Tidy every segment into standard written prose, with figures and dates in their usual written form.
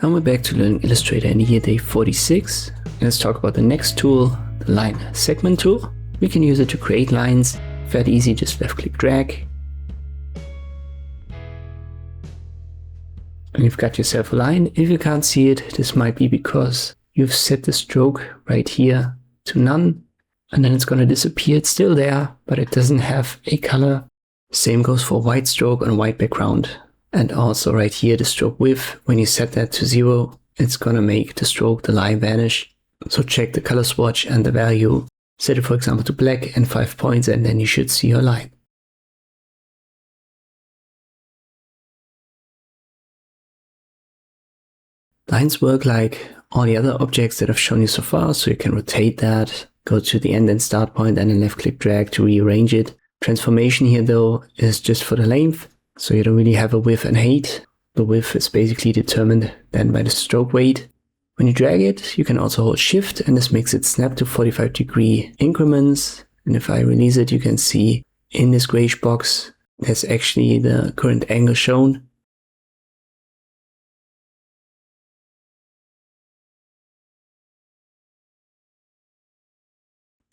And we're back to learning Illustrator in year day 46. Let's talk about the next tool, the line segment tool. We can use it to create lines. Very easy, just left click drag. And you've got yourself a line. If you can't see it, this might be because you've set the stroke right here to none. And then it's going to disappear. It's still there, but it doesn't have a color. Same goes for white stroke on white background. And also right here, the stroke width, when you set that to 0, it's going to make the stroke, the line vanish. So check the color swatch and the value. Set it, for example, to black and 5 points, and then you should see your line. Lines work like all the other objects that I've shown you so far. So you can rotate that, go to the end and start point, and then left click drag to rearrange it. Transformation here though is just for the length. So you don't really have a width and height. The width is basically determined then by the stroke weight. When you drag it, you can also hold shift, and this makes it snap to 45-degree increments. And if I release it, you can see in this grayish box, there's actually the current angle shown.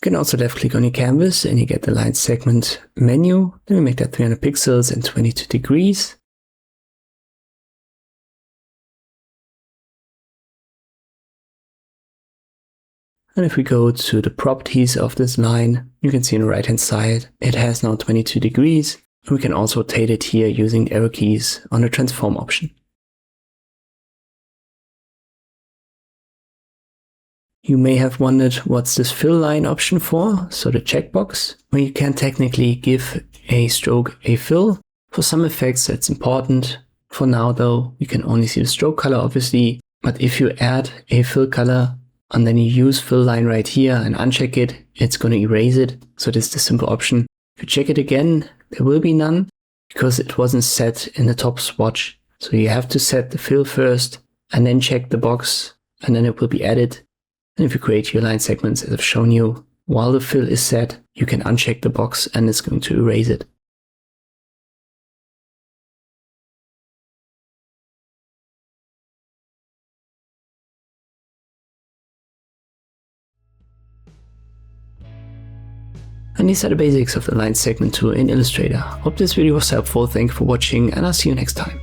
You can also left click on your canvas and you get the line segment menu. Then we make that 300 pixels and 22 degrees. And if we go to the properties of this line, you can see on the right hand side, it has now 22 degrees. And we can also rotate it here using the arrow keys on the transform option. You may have wondered what's this fill line option for, so the checkbox, where you can technically give a stroke a fill. For some effects that's important. For now though, we can only see the stroke color obviously, but if you add a fill color and then you use fill line right here and uncheck it, it's going to erase it. So this is the simple option. If you check it again, there will be none because it wasn't set in the top swatch. So you have to set the fill first and then check the box and then it will be added. And if you create your line segments as I've shown you, while the fill is set, you can uncheck the box and it's going to erase it. And these are the basics of the line segment tool in Illustrator. Hope this video was helpful. Thank you for watching and I'll see you next time.